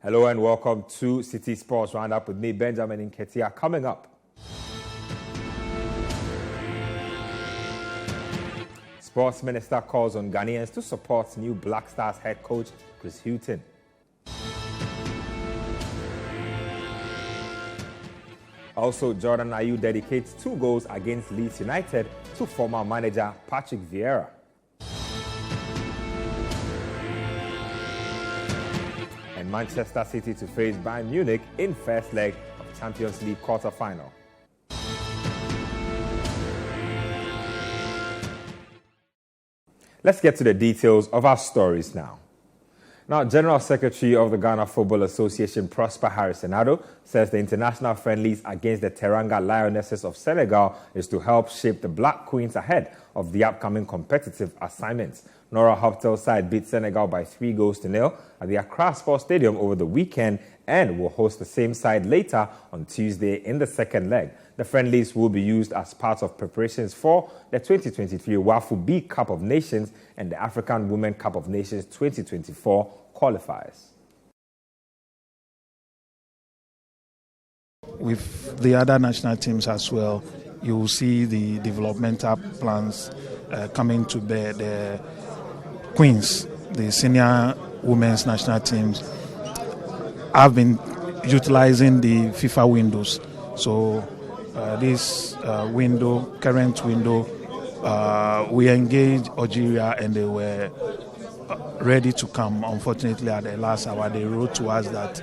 Hello and welcome to Citi Sports Roundup with me, Benjamin Nketia. Coming up, Sports Minister calls on Ghanaians to support new Black Stars head coach Chris Hughton. Also, Jordan Ayew dedicates 2 goals against Leeds United to former manager Patrick Vieira. And Manchester City to face Bayern Munich in first leg of Champions League quarter-final. Let's get to the details of our stories now. Now, General Secretary of the Ghana Football Association, Prosper Harris-Senado, says the international friendlies against the Teranga Lionesses of Senegal is to help shape the Black Queens ahead of the upcoming competitive assignments. Nora Hoptel's side beat Senegal by 3-0 at the Accra Sports Stadium over the weekend and will host the same side later on Tuesday in the second leg. The friendlies will be used as part of preparations for the 2023 WAFU B Cup of Nations and the African Women Cup of Nations 2024 qualifiers. With the other national teams as well, you will see the developmental plans coming to bear. The Queens, the senior women's national teams, have been utilizing the FIFA windows. So this current window, we engaged Algeria and they were ready to come. Unfortunately, at the last hour, they wrote to us that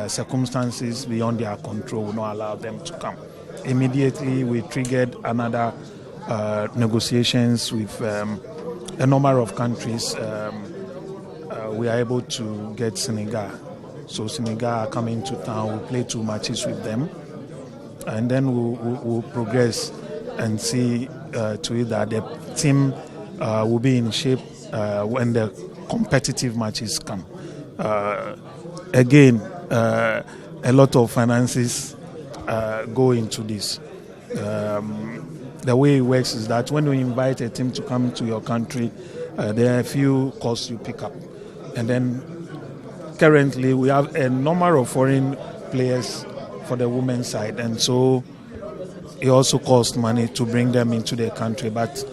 circumstances beyond their control will not allow them to come. Immediately, we triggered another negotiations with a number of countries. We are able to get Senegal. So Senegal are coming to town. We'll play 2 matches with them. And then we'll progress and see to it that the team will be in shape when the competitive matches come. Again, a lot of finances go into this. The way it works is that when you invite a team to come to your country, there are a few costs you pick up. And then currently we have a number of foreign players for the women's side, and so it also costs money to bring them into the country. But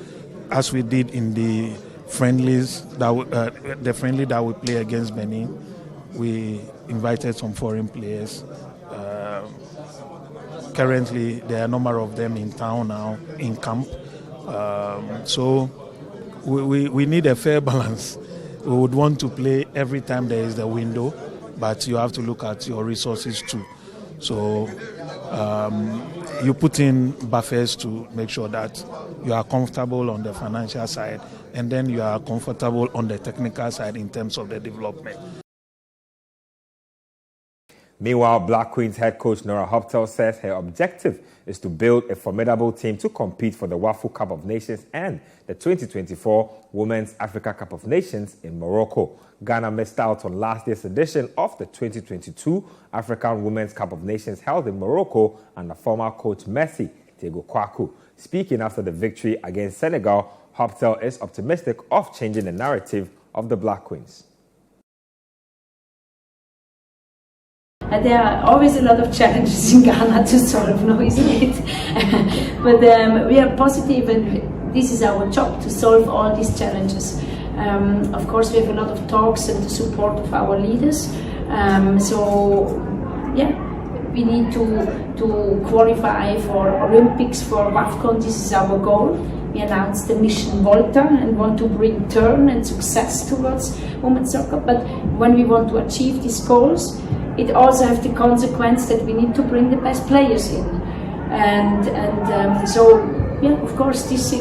as we did in the friendlies, the friendly that we play against Benin, we invited some foreign players. Currently, there are a number of them in town now, in camp. So we need a fair balance. We would want to play every time there is the window, but you have to look at your resources too. So you put in buffers to make sure that you are comfortable on the financial side, and then you are comfortable on the technical side in terms of the development. Meanwhile, Black Queens head coach Nora Hoptel says her objective is to build a formidable team to compete for the WAFU Cup of Nations and the 2024 Women's Africa Cup of Nations in Morocco. Ghana missed out on last year's edition of the 2022 African Women's Cup of Nations held in Morocco under former coach Messi Tego Kwaku. Speaking after the victory against Senegal, Hoptel is optimistic of changing the narrative of the Black Queens. There are always a lot of challenges in Ghana to solve, no, isn't it? But we are positive, and this is our job to solve all these challenges. Of course, we have a lot of talks and the support of our leaders. We need to qualify for Olympics, for WAFCON. This is our goal. We announced the mission Volta and want to bring turn and success towards women's soccer. But when we want to achieve these goals, it also has the consequence that we need to bring the best players in. Of course, this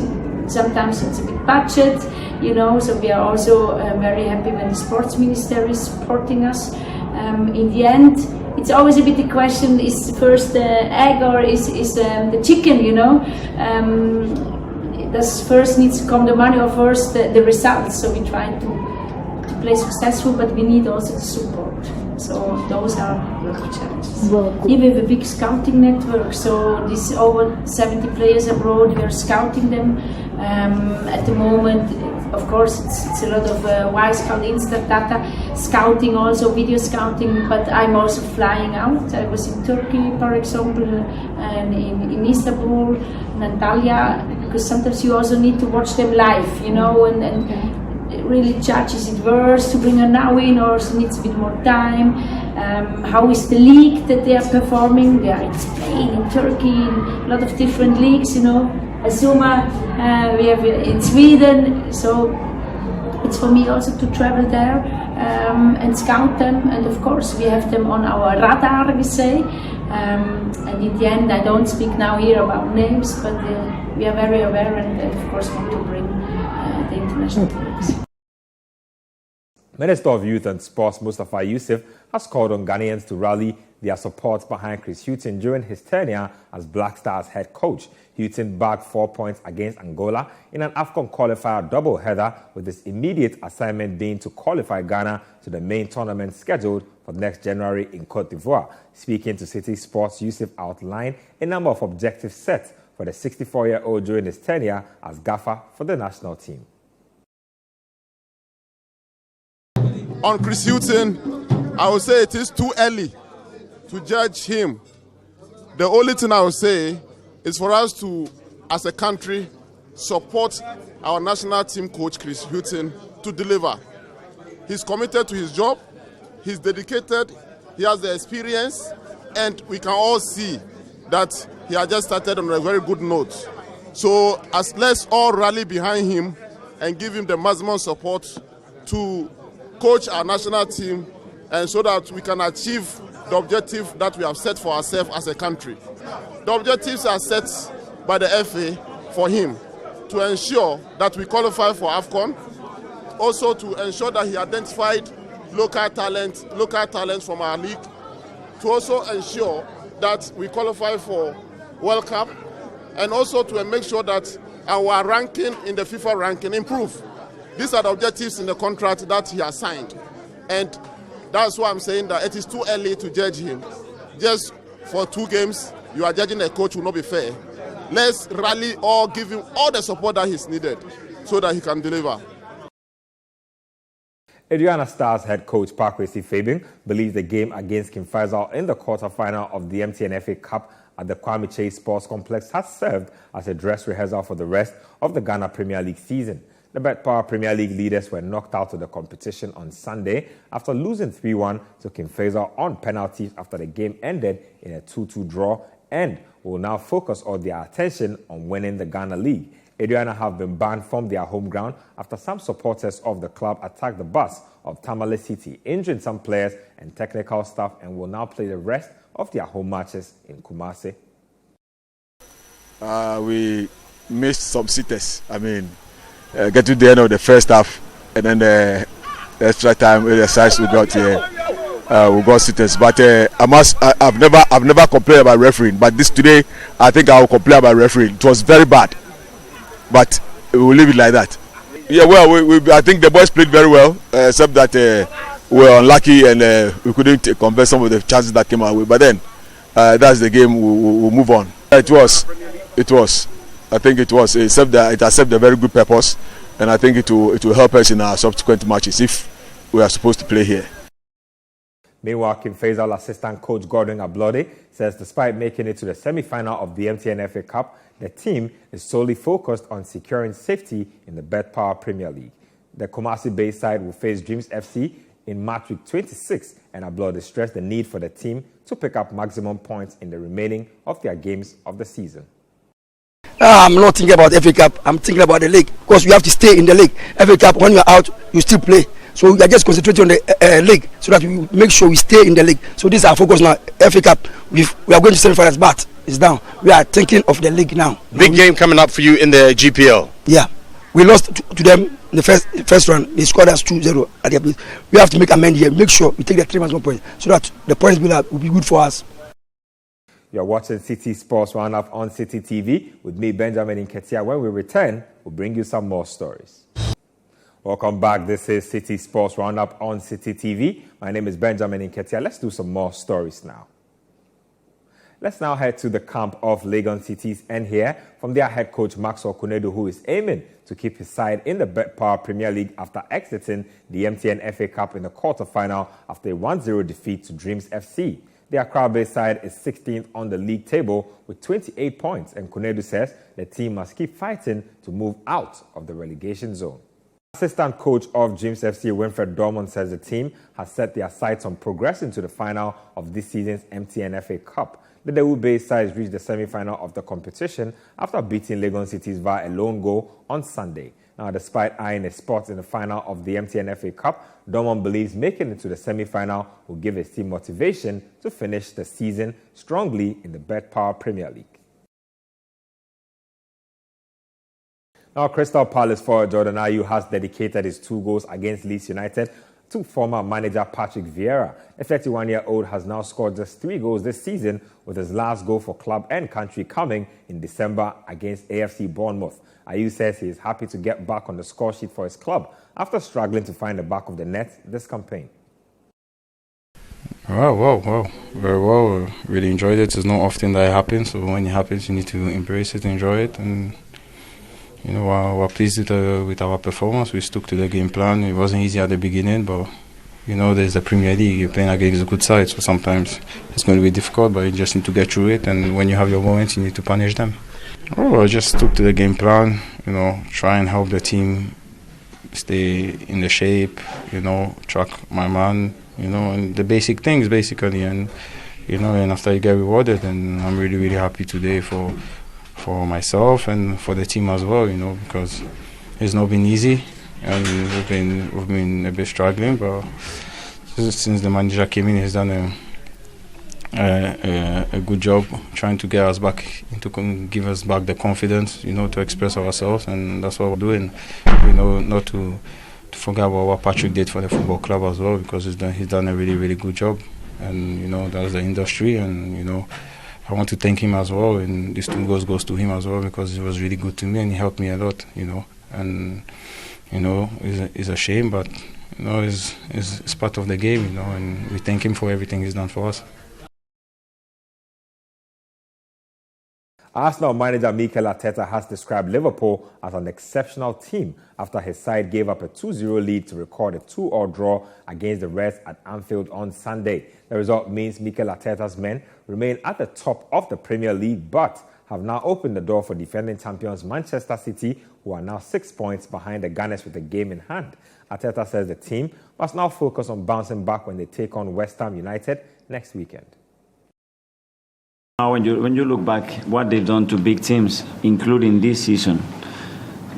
sometimes it's a big budget, so we are also very happy when the sports minister is supporting us. In the end, it's always a bit the question, is first the egg or is the chicken, Does first needs to come the money or first the results? So we try to play successful, but we need also the support. So those are a lot of challenges. Here we have a big scouting network, so this over 70 players abroad, we are scouting them. At the moment, of course, it's a lot of Y-Scout, instant data scouting, also video scouting, but I'm also flying out. I was in Turkey, for example, and in Istanbul, and Antalya, because sometimes you also need to watch them live, you know, and really judge, is it worth to bring her now in, or needs a bit more time? How is the league that they are performing? They are in Spain, in Turkey, in a lot of different leagues, you know. Azuma, we have in Sweden, so it's for me also to travel there and scout them, and of course we have them on our radar, we say, and in the end I don't speak now here about names, but we are very aware and of course want to bring the international players. Minister of Youth and Sports Mustafa Yusuf has called on Ghanaians to rally their support behind Chris Hughton during his tenure as Black Stars head coach. Hughton bagged 4 points against Angola in an AFCON qualifier double-header, with his immediate assignment being to qualify Ghana to the main tournament scheduled for next January in Cote d'Ivoire. Speaking to Citi Sports, Yusuf outlined a number of objectives set for the 64-year-old during his tenure as gaffer for the national team. On Chris Hughton, I would say it is too early to judge him. The only thing I would say is for us to, as a country, support our national team coach, Chris Hughton, to deliver. He's committed to his job, he's dedicated, he has the experience, and we can all see that he has just started on a very good note. So let's all rally behind him and give him the maximum support to coach our national team, and so that we can achieve the objective that we have set for ourselves as a country. The objectives are set by the FA for him to ensure that we qualify for AFCON, also to ensure that he identified local talents from our league, to also ensure that we qualify for World Cup, and also to make sure that our ranking in the FIFA ranking improve. These are the objectives in the contract that he has signed, and that's why I'm saying that it is too early to judge him. Just for 2 games, you are judging a coach will not be fair. Let's rally or give him all the support that he's needed so that he can deliver. Aduana Stars head coach Pakwesi Fabian believes the game against King Faisal in the quarter-final of the MTN FA Cup at the Kwame Chase Sports Complex has served as a dress rehearsal for the rest of the Ghana Premier League season. The Bet Power Premier League leaders were knocked out of the competition on Sunday after losing 3-1 to King Faisal on penalties after the game ended in a 2-2 draw, and will now focus all their attention on winning the Ghana League. Aduana have been banned from their home ground after some supporters of the club attacked the bus of Tamale City, injuring some players and technical staff, and will now play the rest of their home matches in Kumasi. We missed some sitters. Get to the end of the first half, and then the extra time exercise we got here, we got sitters. But I've never complained about refereeing. But today, I think I will complain about refereeing. It was very bad, but we will leave it like that. Yeah, well, I think the boys played very well, except that we were unlucky and we couldn't convert some of the chances that came our way. But then, that's the game. We'll move on. It was. I think it was, except that it has served a very good purpose, and I think it will help us in our subsequent matches if we are supposed to play here. Meanwhile, King Faisal assistant coach Gordon Ablode says despite making it to the semi-final of the MTN FA Cup, the team is solely focused on securing safety in the Bet Power Premier League. The Kumasi-based side will face Dreams FC in match week 26, and Ablode stressed the need for the team to pick up maximum points in the remaining of their games of the season. I'm not thinking about FA Cup. I'm thinking about the league, because you have to stay in the league. FA Cup, when you're out, you still play. So we are just concentrating on the league so that we make sure we stay in the league. So this is our focus now. FA Cup, we are going to semi-finals, but it's down. We are thinking of the league now. Big game coming up for you in the GPL. Yeah, we lost to them in the first round. They scored us 2-0 at their place. We have to make amend here. Make sure we take the 3 maximum points so that the points will be good for us. You're watching Citi Sports Roundup on Citi TV with me, Benjamin Nketia. When we return, we'll bring you some more stories. Welcome back. This is Citi Sports Roundup on Citi TV. My name is Benjamin Nketia. Let's do some more stories now. Let's now head to the camp of Legon Cities and hear from their head coach Maxwell Kunedu, who is aiming to keep his side in the Bet Premier League after exiting the MTN FA Cup in the quarter-final after a 1-0 defeat to Dreams FC. Their Accra-based side is 16th on the league table with 28 points, and Kunedu says the team must keep fighting to move out of the relegation zone. Assistant coach of Dreams FC, Winfred Dormont, says the team has set their sights on progressing to the final of this season's MTN FA Cup. The Dawu-based side reached the semi-final of the competition after beating Legon Cities via a lone goal on Sunday. Now, despite eyeing a spot in the final of the MTN FA Cup, Dormont believes making it to the semi-final will give his team motivation to finish the season strongly in the Bet Premier League. Now, Crystal Palace forward Jordan Ayew has dedicated his 2 goals against Leeds United to former manager Patrick Vieira. The 31-year-old has now scored just 3 goals this season, with his last goal for club and country coming in December against AFC Bournemouth. Ayew says he is happy to get back on the score sheet for his club after struggling to find the back of the net this campaign. Wow. Very well. Really enjoyed it. It's not often that it happens, so when it happens, you need to embrace it, enjoy it, and we're pleased with our performance. We stuck to the game plan. It wasn't easy at the beginning, but there's the Premier League. You're playing against a good side, so sometimes it's going to be difficult, but you just need to get through it. And when you have your moments, you need to punish them. I just stuck to the game plan. Try and help the team stay in the shape. Track my man. And the basic things basically. And and after you get rewarded, and I'm really happy today for myself and for the team as well, because it's not been easy, and we've been a bit struggling, but since the manager came in, he's done a good job trying to get us back give us back the confidence, to express ourselves, and that's what we're doing. Not to forget about what Patrick did for the football club as well, because he's done a really good job, and that's the industry, and I want to thank him as well, and this 2 goes to him as well, because he was really good to me and he helped me a lot, and it's a shame, but it's part of the game, and we thank him for everything he's done for us. Arsenal manager Mikel Arteta has described Liverpool as an exceptional team after his side gave up a 2-0 lead to record a 2-2 draw against the Reds at Anfield on Sunday. The result means Mikel Arteta's men remain at the top of the Premier League, but have now opened the door for defending champions Manchester City, who are now 6 points behind the Gunners with a game in hand. Arteta says the team must now focus on bouncing back when they take on West Ham United next weekend. When you look back what they've done to big teams, including this season,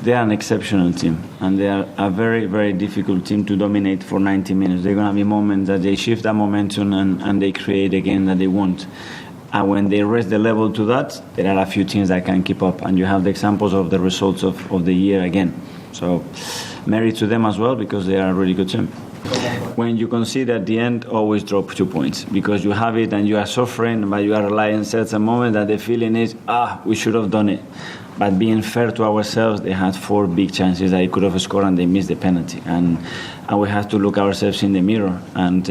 they are an exceptional team, and they are a very difficult team to dominate for 90 minutes. There are going to be moments that they shift that momentum and they create again that they want. And when they raise the level to that, there are a few teams that can keep up, and you have the examples of the results of the year again. So merit to them as well, because they are a really good team. When you concede at the end, always drop 2 points, because you have it and you are suffering, but you are relying certain moment that the feeling is, we should have done it. But being fair to ourselves, they had 4 big chances that they could have scored and they missed the penalty. And we have to look ourselves in the mirror, and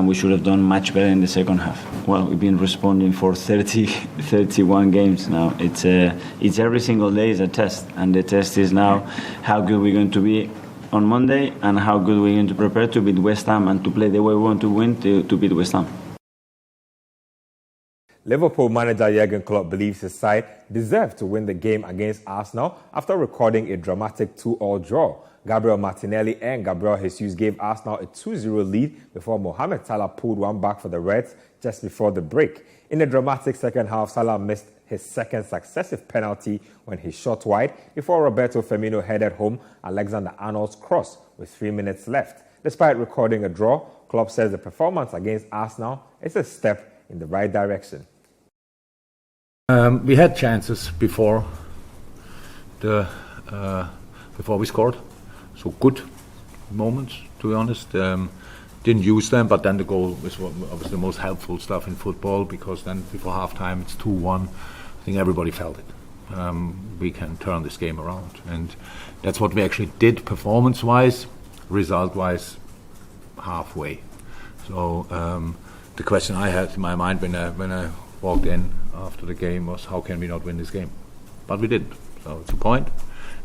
we should have done much better in the second half. Well, we've been responding for 31 games now. It's every single day is a test, and the test is now how good we're going to be on Monday, and how good we're going to prepare to beat West Ham and to play the way we want to win to beat West Ham. Liverpool manager Jurgen Klopp believes his side deserved to win the game against Arsenal after recording a dramatic 2-2 draw. Gabriel Martinelli and Gabriel Jesus gave Arsenal a 2-0 lead before Mohamed Salah pulled one back for the Reds just before the break. In the dramatic second half, Salah missed his second successive penalty when he shot wide before Roberto Firmino headed home Alexander-Arnold's cross with 3 minutes left. Despite recording a draw, Klopp says the performance against Arsenal is a step in the right direction. We had chances before we scored, so good moments, to be honest. Didn't use them, but then the goal was obviously the most helpful stuff in football, because then before halftime it's 2-1. I think everybody felt it. We can turn this game around, and that's what we actually did performance-wise. Result-wise, halfway. So the question I had in my mind when I walked in after the game was, how can we not win this game? But we didn't. So it's a point,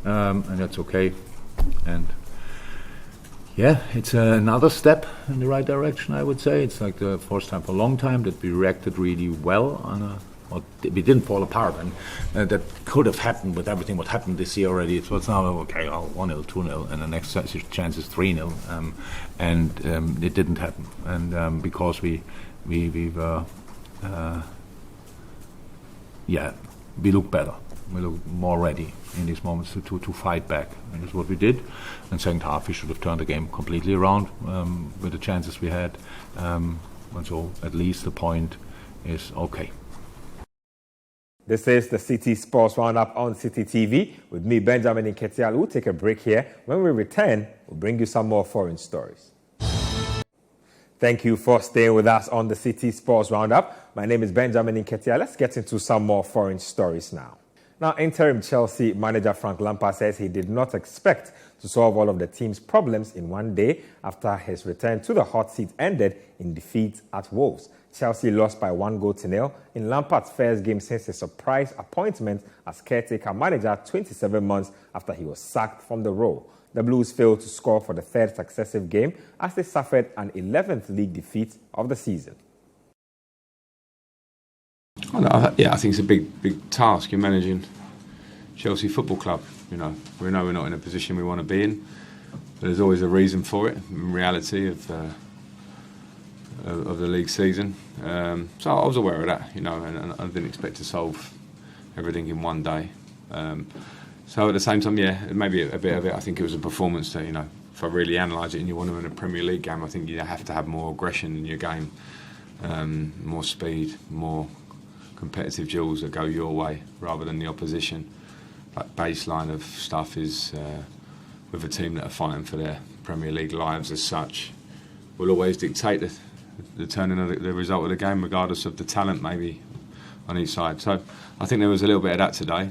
and that's okay. And yeah, it's another step in the right direction, I would say. It's like the first time for a long time that we reacted really well we didn't fall apart, and that could have happened with everything what happened this year already. It was now, okay, 1-0, 2-0, and the next chance is 3-0, and it didn't happen. And because we were, we look better. We look more ready in these moments to fight back, and that's what we did. And second half, we should have turned the game completely around with the chances we had. And so at least the point is okay. This is the Citi Sports Roundup on Citi TV with me, Benjamin Nketiah. We'll take a break here. When we return, we'll bring you some more foreign stories. Thank you for staying with us on the Citi Sports Roundup. My name is Benjamin Nketiah. Let's get into some more foreign stories now. Now, interim Chelsea manager Frank Lampard says he did not expect to solve all of the team's problems in one day after his return to the hot seat ended in defeat at Wolves. Chelsea lost by 1-0 in Lampard's first game since his surprise appointment as caretaker manager 27 months after he was sacked from the role. The Blues failed to score for the third successive game as they suffered an 11th league defeat of the season. I think it's a big task. You're managing Chelsea Football Club. We know we're not in a position we want to be in, but there's always a reason for it. In reality of the league season, so I was aware of that, and I didn't expect to solve everything in one day. So at the same time, maybe a bit of it. I think it was a performance that, if I really analyse it and you want to win a Premier League game, I think you have to have more aggression in your game, more speed, more competitive duels that go your way rather than the opposition. That baseline of stuff is with a team that are fighting for their Premier League lives as such will always dictate the turning of the result of the game, regardless of the talent maybe on each side. So I think there was a little bit of that today.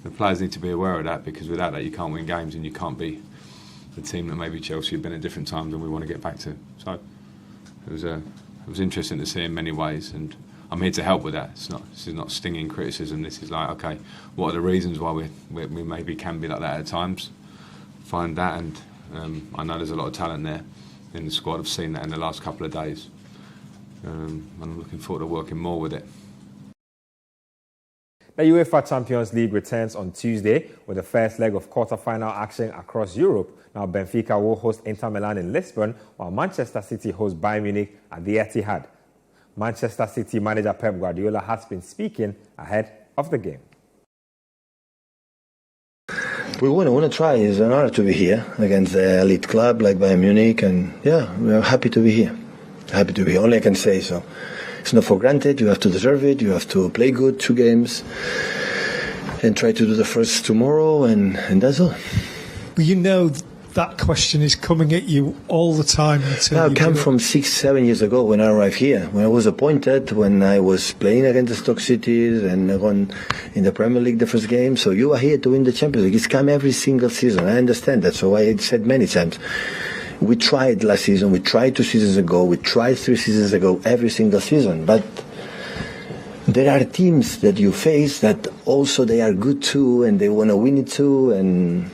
The players need to be aware of that, because without that you can't win games and you can't be the team that maybe Chelsea have been at different times and we want to get back to. So it was interesting to see in many ways, and I'm here to help with that. This is not stinging criticism. This is like, okay, what are the reasons why we maybe can be like that at times? Find that, and I know there's a lot of talent there in the squad. I've seen that in the last couple of days. I'm looking forward to working more with it. The UEFA Champions League returns on Tuesday with the first leg of quarter-final action across Europe. Now, Benfica will host Inter Milan in Lisbon, while Manchester City hosts Bayern Munich at the Etihad. Manchester City manager Pep Guardiola has been speaking ahead of the game. We want to try. It's an honor to be here against the elite club like Bayern Munich, and we're happy to be here. Happy to be. Only I can say so. It's not for granted. You have to deserve it. You have to play good 2 games and try to do the first tomorrow, and that's all. Well, that question is coming at you all the time. I came from 6-7 years ago when I arrived here, when I was appointed, when I was playing against the Stoke Cities and in the Premier League the first game. So you are here to win the Champions League. It's come every single season. I understand that. So I said many times, we tried last season, we tried 2 seasons ago, we tried 3 seasons ago, every single season. But there are teams that you face that also they are good too, and they want to win it too. And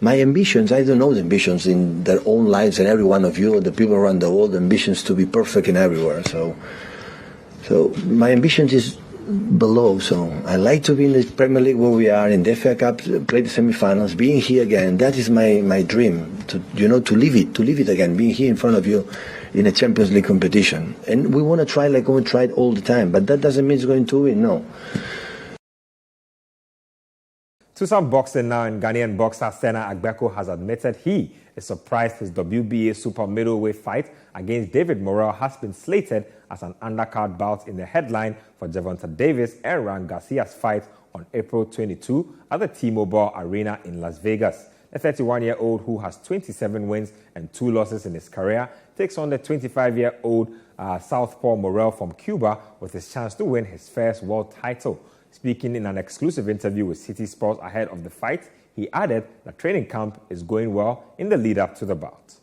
my ambitions, I don't know the ambitions in their own lives, and every one of you, the people around the world, ambitions to be perfect in everywhere. So my ambitions is below. So I like to be in the Premier League where we are, in the FA Cup, play the semi-finals, being here again. That is my dream, to live it again, being here in front of you in a Champions League competition. And we want to try like we tried all the time, but that doesn't mean it's going to win, no. To some boxing now, and Ghanaian boxer Sena Agbeko has admitted he is surprised his WBA super middleweight fight against David Morrell has been slated as an undercard bout in the headline for Gervonta Davis and Ryan Garcia's fight on April 22 at the T-Mobile Arena in Las Vegas. The 31-year-old, who has 27 wins and 2 losses in his career, takes on the 25-year-old Southpaw Morrell from Cuba with his chance to win his first world title. Speaking in an exclusive interview with Citi Sports ahead of the fight, he added that training camp is going well in the lead-up to the bout.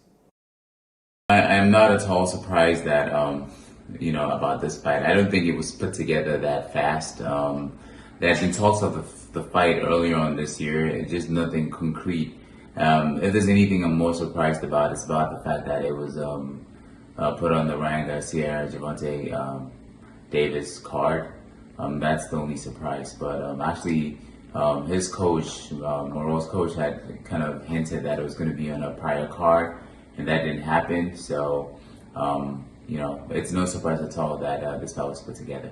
I'm not at all surprised that, about this fight. I don't think it was put together that fast. There has been talks of the fight earlier on this year. It's just nothing concrete. If there's anything I'm more surprised about, it's about the fact that it was put on the Ryan Garcia Gervonta Davis card. That's the only surprise. But actually, his coach, Moreau's coach, had kind of hinted that it was going to be on a prior card, and that didn't happen. So, it's no surprise at all that this fight was put together.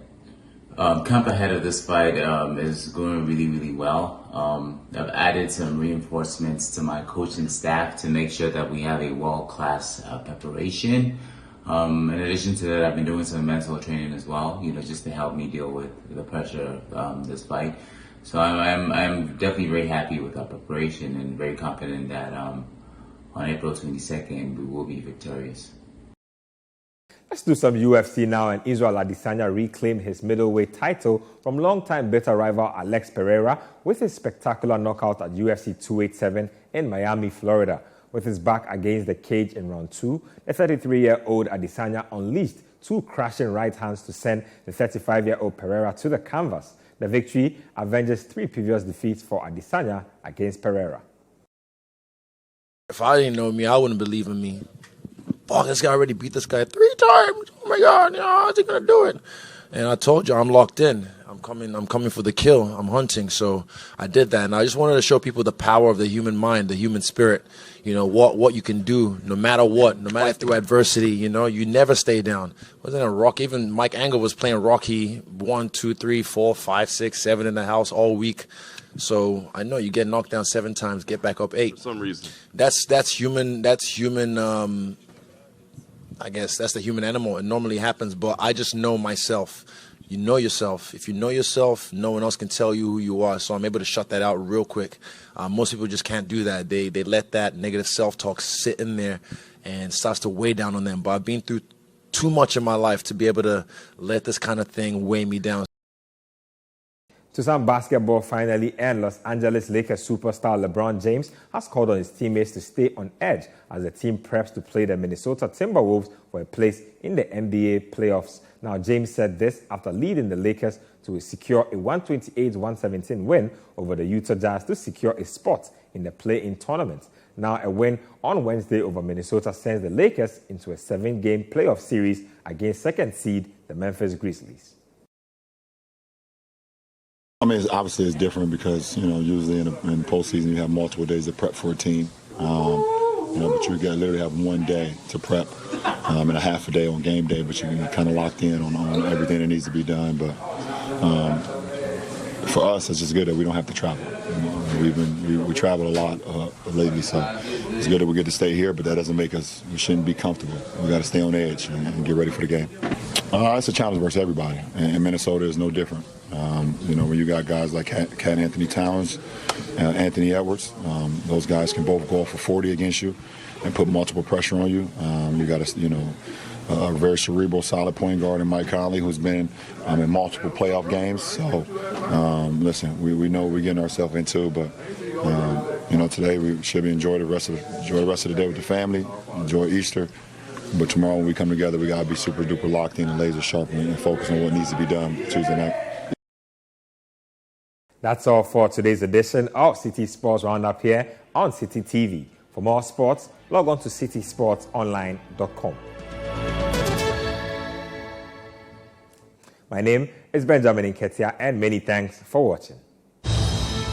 Camp ahead of this fight is going really, really well. I've added some reinforcements to my coaching staff to make sure that we have a world-class preparation. In addition to that, I've been doing some mental training as well, just to help me deal with the pressure of this fight. So I'm definitely very happy with our preparation and very confident that on April 22nd, we will be victorious. Let's do some UFC now, and Israel Adesanya reclaimed his middleweight title from longtime bitter rival Alex Pereira with his spectacular knockout at UFC 287 in Miami, Florida. With his back against the cage in round 2, the 33-year-old Adesanya unleashed 2 crashing right hands to send the 35-year-old Pereira to the canvas. The victory avenges 3 previous defeats for Adesanya against Pereira. If I didn't know me, I wouldn't believe in me. Fuck, this guy already beat this guy 3 times. Oh my God, how's he gonna do it? And I told you, I'm locked in. I'm coming for the kill. I'm hunting. So I did that. And I just wanted to show people the power of the human mind, the human spirit. What you can do no matter what, no matter through adversity, you never stay down. Wasn't it Rocky? Even Mike Angle was playing Rocky 1, 2, 3, 4, 5, 6, 7 in the house all week. So I know you get knocked down 7 times, get back up 8. For some reason. That's human. I guess that's the human animal. It normally happens, but I just know myself. You know yourself. If you know yourself, no one else can tell you who you are. So I'm able to shut that out real quick. Most people just can't do that. They let that negative self-talk sit in there and starts to weigh down on them. But I've been through too much in my life to be able to let this kind of thing weigh me down. To some basketball finally, and Los Angeles Lakers superstar LeBron James has called on his teammates to stay on edge as the team preps to play the Minnesota Timberwolves for a place in the NBA playoffs. Now, James said this after leading the Lakers to secure a 128-117 win over the Utah Jazz to secure a spot in the play-in tournament. Now, a win on Wednesday over Minnesota sends the Lakers into a 7-game playoff series against second seed, the Memphis Grizzlies. I mean, obviously it's different because, usually in postseason you have multiple days to prep for a team. But you literally have one day to prep and a half a day on game day, but you're kind of locked in on everything that needs to be done. But for us, it's just good that we don't have to travel. We travel a lot lately, so it's good that we get to stay here, but that doesn't make we shouldn't be comfortable. We got to stay on edge and get ready for the game. It's a challenge versus everybody, and Minnesota is no different. When you got guys like Cat Anthony Towns, Anthony Edwards, those guys can both go for 40 against you and put multiple pressure on you. You got a very cerebral, solid point guard in Mike Conley, who's been in multiple playoff games. So, listen, we know what we're getting ourselves into, but today we should enjoy the rest of the day with the family, enjoy Easter. But tomorrow when we come together, we got to be super duper locked in and laser sharp and focus on what needs to be done Tuesday night. That's all for today's edition of Citi Sports Roundup here on Citi TV. For more sports, log on to citisportsonline.com. My name is Benjamin Nketia, and many thanks for watching.